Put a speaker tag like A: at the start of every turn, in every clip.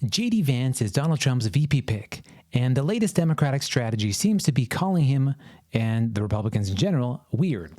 A: JD Vance is Donald Trump's VP pick, and the latest Democratic strategy seems to be calling him, and the Republicans in general, weird.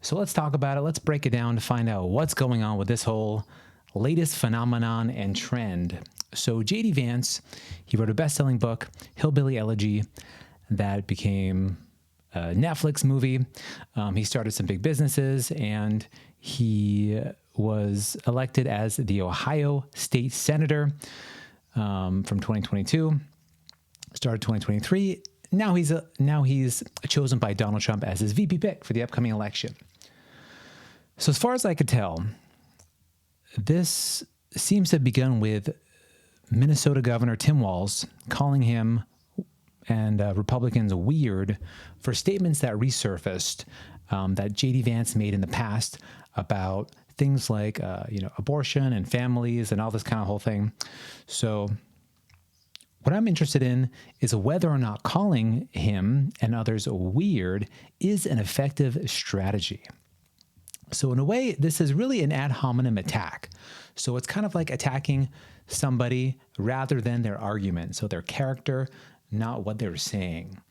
A: So let's talk about it. Let's break it down to find out what's going on with this whole latest phenomenon and trend. So JD Vance, he wrote a best-selling book, Hillbilly Elegy, that became a Netflix movie. He started some big businesses, and he was elected as the Ohio State Senator from 2022, started 2023. Now he's chosen by Donald Trump as his VP pick for the upcoming election. So as far as I could tell, this seems to have begun with Minnesota Governor Tim Walz calling him and Republicans weird for statements that resurfaced that JD Vance made in the past about things like abortion and families and all this kind of whole thing. So what I'm interested in is whether or not calling him and others weird is an effective strategy. So in a way, this is really an ad hominem attack. So it's kind of like attacking somebody rather than their argument. So their character, not what they're saying.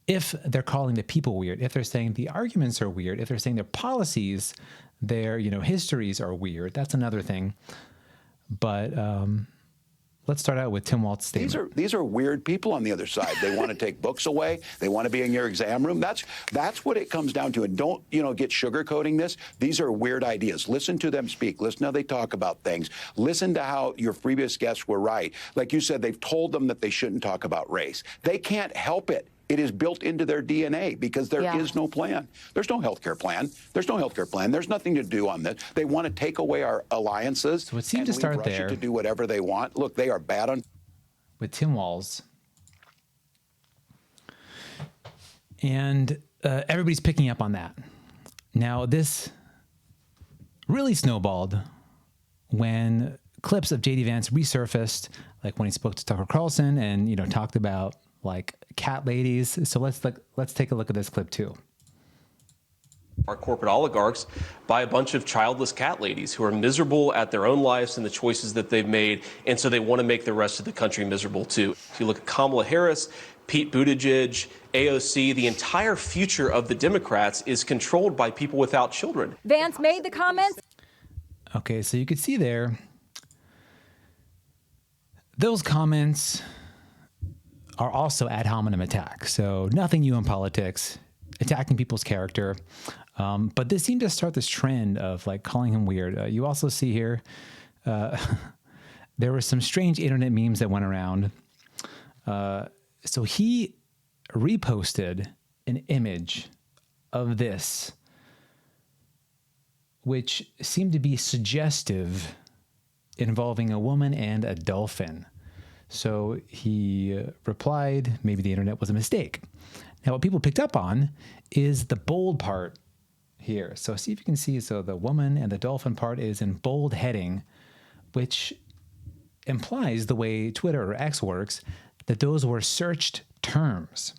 A: If they're calling the people weird, if they're saying the arguments are weird, if they're saying their policies, their histories are weird, that's another thing. But let's start out with Tim Walz's statement.
B: These are weird people on the other side. They want to take books away. They want to be in your exam room. That's what it comes down to. And don't get sugarcoating this. These are weird ideas. Listen to them speak. Listen to how they talk about things. Listen to how your previous guests were right. Like you said, they've told them that they shouldn't talk about race. They can't help it. It is built into their DNA because there is no plan. There's no healthcare plan. There's no healthcare plan. There's nothing to do on this. They want to take away our alliances.
A: So it seemed to start
B: Russia
A: there
B: to do whatever they want. Look, they are bad on
A: with Tim Walz, and everybody's picking up on that. Now this really snowballed when clips of JD Vance resurfaced, like when he spoke to Tucker Carlson and talked about like cat ladies. So let's take a look at this clip too.
C: Our corporate oligarchs buy a bunch of childless cat ladies who are miserable at their own lives and the choices that they've made, and so they want to make the rest of the country miserable too. If you look at Kamala Harris, Pete Buttigieg, AOC, the entire future of the Democrats is controlled by people without children.
D: Vance made the comments.
A: Okay, so you could see there, those comments are also ad hominem attacks. So nothing new in politics, attacking people's character. But this seemed to start this trend of like calling him weird. You also see here, there were some strange internet memes that went around. So he reposted an image of this, which seemed to be suggestive, involving a woman and a dolphin. So he replied, maybe the internet was a mistake. Now, what people picked up on is the bold part here. So see if you can see. So the woman and the dolphin part is in bold heading, which implies the way Twitter or X works, that those were searched terms.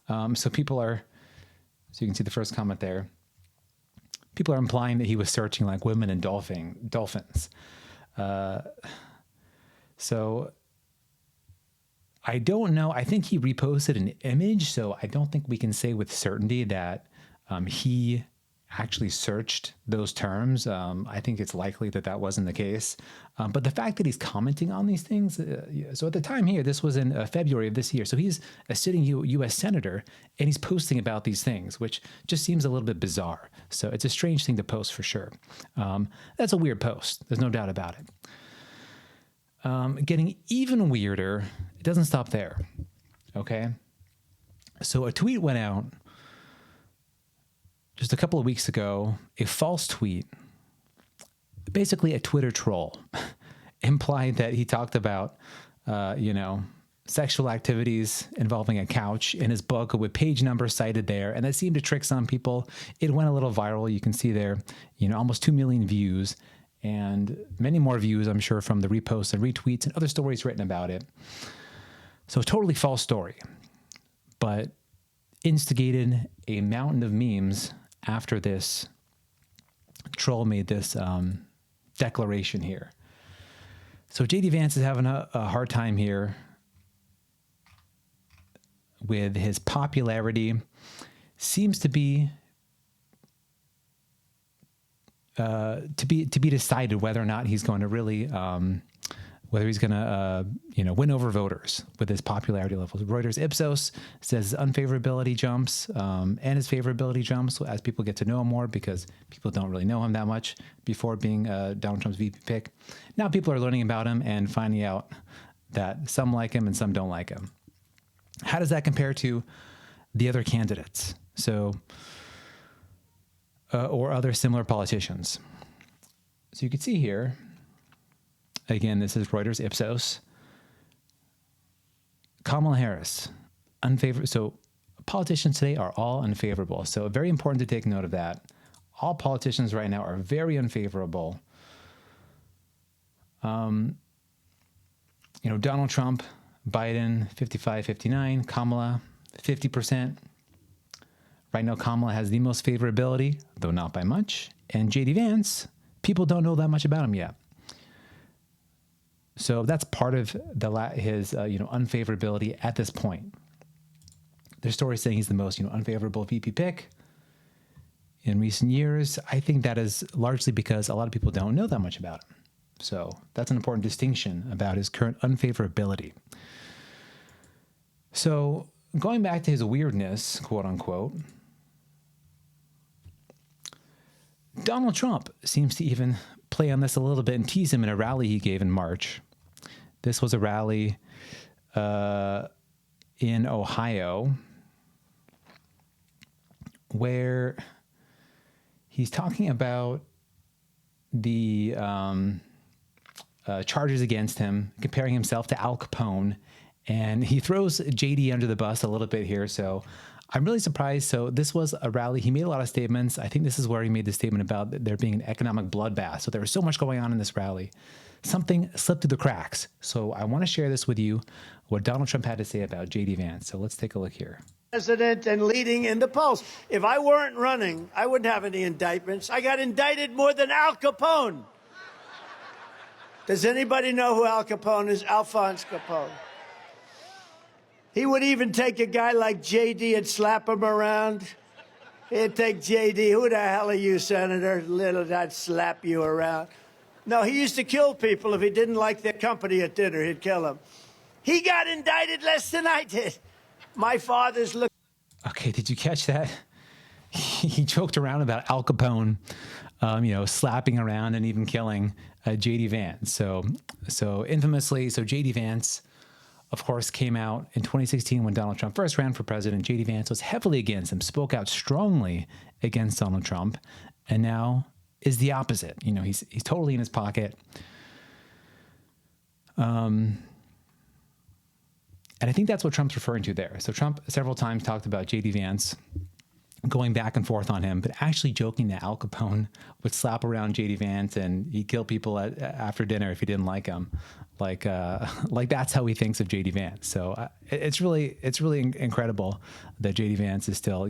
A: So you can see the first comment there. People are implying that he was searching like women and dolphins. So I don't know. I think he reposted an image, so I don't think we can say with certainty that he actually searched those terms. I think it's likely that wasn't the case. But the fact that he's commenting on these things, so at the time here, this was in February of this year, so he's a sitting U.S. senator, and he's posting about these things, which just seems a little bit bizarre. So it's a strange thing to post for sure. That's a weird post. There's no doubt about it. Getting even weirder, it doesn't stop there, okay? So a tweet went out just a couple of weeks ago, a false tweet, basically a Twitter troll, implied that he talked about, sexual activities involving a couch in his book with page numbers cited there, and that seemed to trick some people. It went a little viral. You can see there, almost 2 million views, and many more views, I'm sure, from the reposts and retweets and other stories written about it. So a totally false story, but instigated a mountain of memes after this troll made this declaration here. So JD Vance is having a hard time here with his popularity. Seems to be decided whether or not he's going to really whether he's going to win over voters with his popularity levels. Reuters Ipsos says unfavorability jumps and his favorability jumps as people get to know him more, because people don't really know him that much before being Donald Trump's VP pick. Now people are learning about him and finding out that some like him and some don't like him. How does that compare to the other candidates? So, or other similar politicians. So you can see here, again, this is Reuters Ipsos. Kamala Harris, unfavorable. So politicians today are all unfavorable. So very important to take note of that. All politicians right now are very unfavorable. Donald Trump, Biden, 55, 59, Kamala, 50%. Right now, Kamala has the most favorability, though not by much. And JD Vance, people don't know that much about him yet. So that's part of his unfavorability at this point. Their story is saying he's the most unfavorable VP pick in recent years. I think that is largely because a lot of people don't know that much about him. So that's an important distinction about his current unfavorability. So going back to his weirdness, quote unquote, Donald Trump seems to even play on this a little bit and tease him in a rally he gave in March. This was a rally in Ohio where he's talking about the charges against him, comparing himself to Al Capone, and he throws JD under the bus a little bit here. So I'm really surprised. So this was a rally. He made a lot of statements. I think this is where he made the statement about there being an economic bloodbath. So there was so much going on in this rally. Something slipped through the cracks. So I want to share this with you, what Donald Trump had to say about JD Vance. So let's take a look here.
D: President and leading in the polls. If I weren't running, I wouldn't have any indictments. I got indicted more than Al Capone. Does anybody know who Al Capone is? Alphonse Capone. He would even take a guy like JD and slap him around. He'd take JD, who the hell are you, Senator? Little, I'd slap you around. No, he used to kill people if he didn't like their company at dinner. He'd kill them. He got indicted less than I did. My father's look.
A: Okay, did you catch that? He joked around about Al Capone, slapping around and even killing JD Vance. So infamously, JD Vance, of course, came out in 2016 when Donald Trump first ran for president. JD Vance was heavily against him, spoke out strongly against Donald Trump, and now is the opposite. He's totally in his pocket. And I think that's what Trump's referring to there. So Trump several times talked about JD Vance going back and forth on him, but actually joking that Al Capone would slap around JD Vance and he'd kill people after dinner if he didn't like him. Like that's how he thinks of JD Vance. So it's really incredible that JD Vance is still,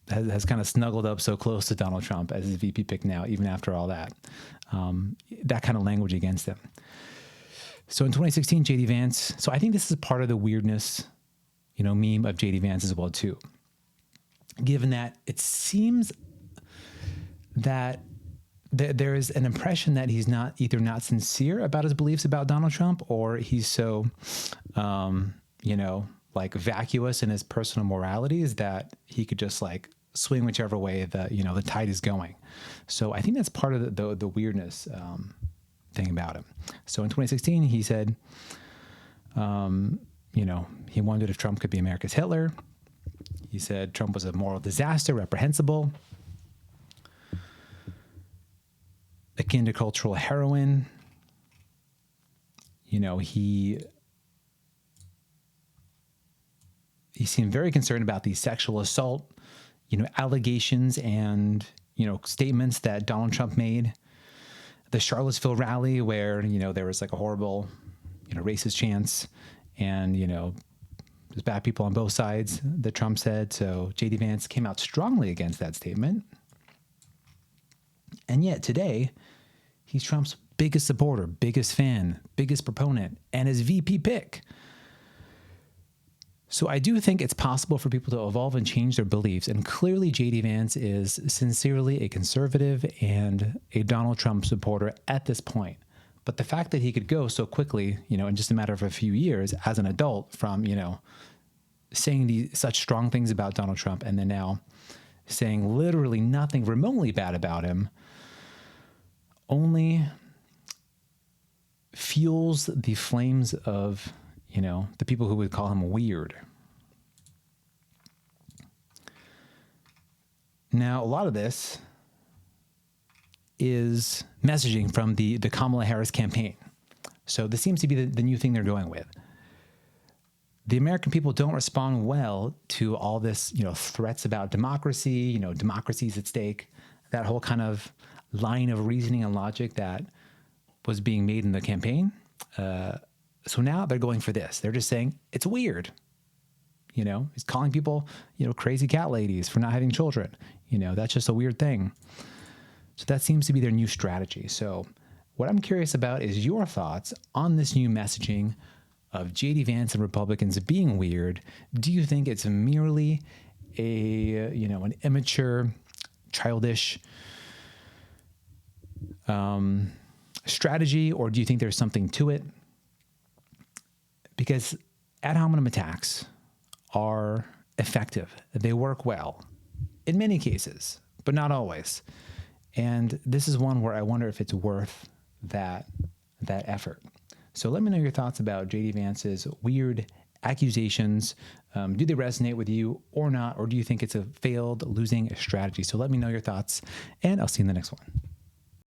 A: has kind of snuggled up so close to Donald Trump as his VP pick now, even after all that, that kind of language against him. So in 2016, JD Vance, so I think this is part of the weirdness, meme of JD Vance as well too. Given that it seems that there is an impression that he's either not sincere about his beliefs about Donald Trump, or he's so, vacuous in his personal moralities that he could just swing whichever way the tide is going. So I think that's part of the weirdness thing about him. So in 2016, he said, he wondered if Trump could be America's Hitler. He said Trump was a moral disaster, reprehensible, akin to cultural heroin. He seemed very concerned about the sexual assault, allegations and, statements that Donald Trump made. The Charlottesville rally where, there was a horrible, racist chants and, there's bad people on both sides that Trump said. So JD Vance came out strongly against that statement. And yet today He's Trump's biggest supporter, biggest fan, biggest proponent, and his VP pick. So I do think it's possible for people to evolve and change their beliefs. And clearly JD Vance is sincerely a conservative and a Donald Trump supporter at this point. But the fact that he could go so quickly, in just a matter of a few years as an adult from, saying such strong things about Donald Trump and then now saying literally nothing remotely bad about him only fuels the flames of the people who would call him weird. Now, a lot of this is messaging from the Kamala Harris campaign. So this seems to be the new thing they're going with. The American people don't respond well to all this, threats about democracy, democracy's at stake, that whole kind of line of reasoning and logic that was being made in the campaign. So now they're going for this. They're just saying it's weird. He's calling people, crazy cat ladies for not having children. That's just a weird thing. So that seems to be their new strategy. So what I'm curious about is your thoughts on this new messaging of JD Vance and Republicans being weird. Do you think it's merely an immature, childish strategy, or do you think there's something to it? Because ad hominem attacks are effective. They work well in many cases, but not always. And this is one where I wonder if it's worth that effort. So let me know your thoughts about JD Vance's weird accusations. Do they resonate with you or not? Or do you think it's a failed losing strategy? So let me know your thoughts, and I'll see you in the next one.